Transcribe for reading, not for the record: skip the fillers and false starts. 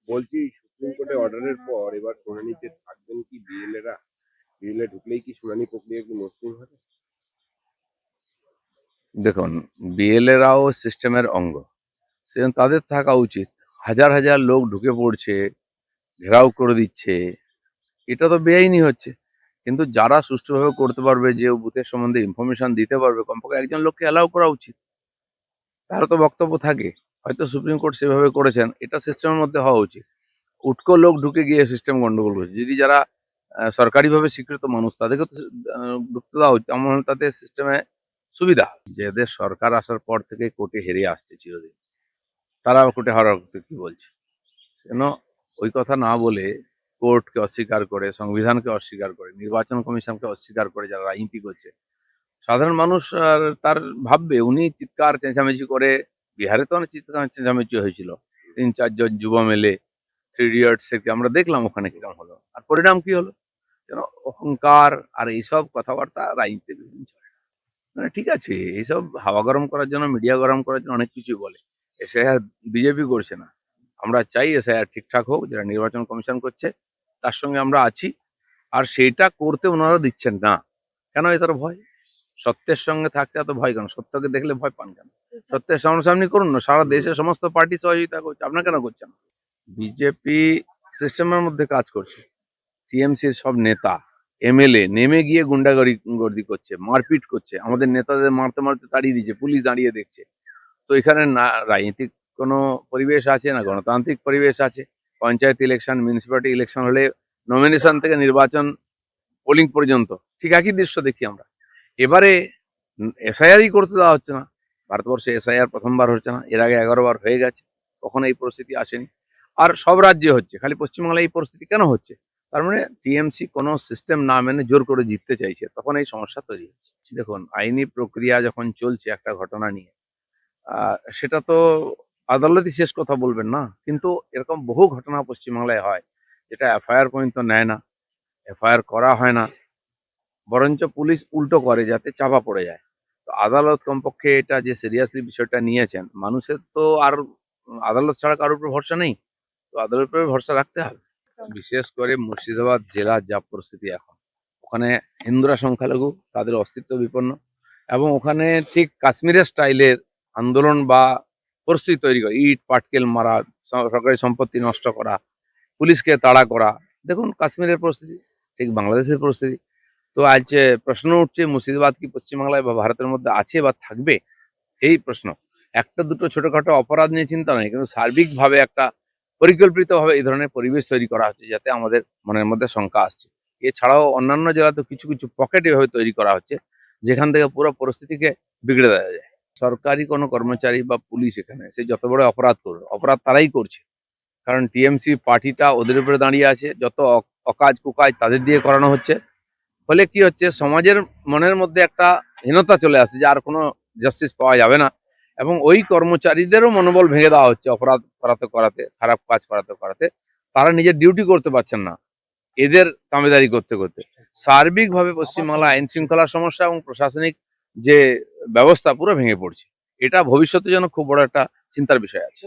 বলছি সুপ্রিম কোর্টে অর্ডারের পর এবার শুনানিতে থাকবেন কি বিএলএরা? বিএলএ ঢুকলেই কি শুনানি প্রক্রিয়া কি মসৃণ হবে? দেখুন, বিএলএরাও সিস্টেমের অঙ্গ, সেজন্য তাদের থাকা উচিত। হাজার হাজার লোক ঢুকে পড়ছে, ঘেরাও করে দিচ্ছে, এটা তো বেআইনি হচ্ছে। কিন্তু যারা সুষ্ঠুভাবে করতে পারবে, যে বুথের সম্বন্ধে ইনফরমেশন দিতে পারবে, কমপক্ষে একজন লোককে অ্যালাউ করা উচিত। তারও তো বক্তব্য থাকে। হয়তো সুপ্রিম কোর্ট সেভাবে করেছেন, এটা সিস্টেমের মধ্যে হওয়া উচিত। উটকো লোক ঢুকে গিয়ে সিস্টেম গন্ডগোল করছে। যদি যারা সরকারিভাবে স্বীকৃত মানুষ, তাদেরকে তো ঢুকতে দেওয়া উচিত। আমার মনে হয় তাতে সিস্টেমে সুবিধা হয়। যে এদের সরকার আসার পর থেকে কোর্টে হেরে আসছে চিরদিন, তারা কোর্টে হারার কথা কি বলছে? কেন ওই কথা না বলে কোর্টকে অস্বীকার করে, সংবিধানকে অস্বীকার করে, নির্বাচন কমিশনকে অস্বীকার করে যারা রাজনীতি করছে, সাধারণ মানুষ আর তার ভাববে উনি চিৎকার চেঁচামেচি করে। বিহারে তো অনেক চিৎকার চেঁচামেচি হয়েছিল, 3-4 জন যুব মেলে থ্রি ইডিয়টস আমরা দেখলাম ওখানে কিরকম হলো, আর পরিণাম কি হলো? যেন অহংকার আর এইসব কথাবার্তা রাজনীতিতে বিভিন্ন চলে। মানে ঠিক আছে, এইসব হাওয়া গরম করার জন্য, মিডিয়া গরম করার জন্য অনেক কিছু বলে। এসআইআর বিজেপি করছে না, আমরা চাই এসআইআর ঠিকঠাক হোক। যেটা নির্বাচন কমিশন করছে তার সঙ্গে আমরা আছি, আর সেটা করতে ওনারা দিচ্ছেন না। কেন এত ভয়? সত্যের সঙ্গে থাকতে এত ভয় কেন? সত্যকে দেখলে ভয় পান কেন? সত্যের সামনাসামনি করুন না। সারা দেশে সমস্ত পার্টি সহযোগিতা করছে, আপনার কেন করছেন? বিজেপি সিস্টেমের মধ্যে কাজ করছে। টিএমসির সব নেতা, এমএলএ নেমে গিয়ে গুন্ডাগর্দি করছে, মারপিট করছে, আমাদের নেতাদের মারতে মারতে তাড়িয়ে দিচ্ছে, পুলিশ দাঁড়িয়ে দেখছে। তো এখানে না রাজনৈতিক কোনো পরিবেশ আছে, না গণতান্ত্রিক পরিবেশ আছে। পঞ্চায়েত ইলেকশন, মিউনিসিপ্যালিটি ইলেকশন হলে নমিনেশন থেকে নির্বাচন, পোলিং পর্যন্ত ঠিক একই দৃশ্য দেখি আমরা। এবারে এসআইআরই করতে দেওয়া হচ্ছে না। ভারতবর্ষে এসআইআর প্রথমবার হচ্ছে না, এর আগে 11বার হয়ে গেছে, কখনো এই পরিস্থিতি আসেনি। আর সব রাজ্যে হচ্ছে, খালি পশ্চিমবাংলায় এই পরিস্থিতি কেন হচ্ছে? তার মানে টিএমসি কোনো সিস্টেম না মেনে জোর করে জিততে চাইছে, তখন এই সমস্যা তৈরি হচ্ছে। দেখুন, আইনি প্রক্রিয়া যখন চলছে একটা ঘটনা নিয়ে, সেটা তো আদালতই শেষ কথা বলবেন না। কিন্তু এরকম বহু ঘটনা পশ্চিমবাংলায় হয়, যেটা এফআইআর পর্যন্ত নেয় না, এফআইআর করা হয় না, বরঞ্চ পুলিশ উল্টো করে যাতে চাপা পড়ে যায়। তো আদালত কমপক্ষে এটা যে সিরিয়াসলি বিষয়টা নিয়েছেন, মানুষের তো আর আদালত ছাড়া কারোর উপর ভরসা নেই। তো আদালতের উপরে ভরসা রাখতে হবে। বিশেষ করে মুর্শিদাবাদ জেলার যা পরিস্থিতি এখন, ওখানে হিন্দুরা সংখ্যালঘু, তাদের অস্তিত্ব বিপন্ন, এবং ওখানে ঠিক কাশ্মীরের স্টাইলের আন্দোলন বা পরিস্থিতি তৈরি করে, ইট পাটকেল মারা, সরকারি সম্পত্তি নষ্ট করা, পুলিশকে তাড়া করা। দেখুন কাশ্মীরের পরিস্থিতি, ঠিক বাংলাদেশের পরিস্থিতি। তো আজ প্রশ্ন উঠছে, মুর্শিদাবাদ কি পশ্চিমবাংলায় বা ভারতের মধ্যে আছে বা থাকবে? এই প্রশ্ন। একটা দুটো ছোটখাটো অপরাধ নিয়ে চিন্তা নয়, কিন্তু সার্বিকভাবে একটা পরিকল্পিতভাবে এই ধরনের পরিবেশ তৈরি করা হচ্ছে, যাতে আমাদের মনের মধ্যে শঙ্কা আসছে। এছাড়াও অন্যান্য জেলাতে কিছু কিছু পকেট এভাবে তৈরি করা হচ্ছে, যেখান থেকে পুরো পরিস্থিতিকে বিগড়ে দেওয়া যায়। সরকারি কোনো কর্মচারী বা পুলিশ এখানে সে যত বড় অপরাধ করবে, অপরাধ তারাই করছে। কারণ টিএমসি পার্টিটা ওদের উপরে দাঁড়িয়ে আছে, যত অকাজ কুকাজ তাদের দিয়ে করানো হচ্ছে। ফলে কি হচ্ছে, সমাজের মনের মধ্যে একটা হীনতা চলে আসে যে আর কোনো জাস্টিস পাওয়া যাবে না, এবং ওই কর্মচারীদেরও মনোবল ভেঙে দেওয়া হচ্ছে অপরাধ করাতে করাতে, খারাপ কাজ করাতে করাতে। তারা নিজের ডিউটি করতে পারছেন না এদের তাবেদারি করতে করতে। সার্বিকভাবে পশ্চিমবাংলা আইন শৃঙ্খলার সমস্যা এবং প্রশাসনিক যে ব্যবস্থা পুরো ভেঙে পড়ছে। এটা ভবিষ্যতের জন্য খুব বড় একটা চিন্তার বিষয় আছে।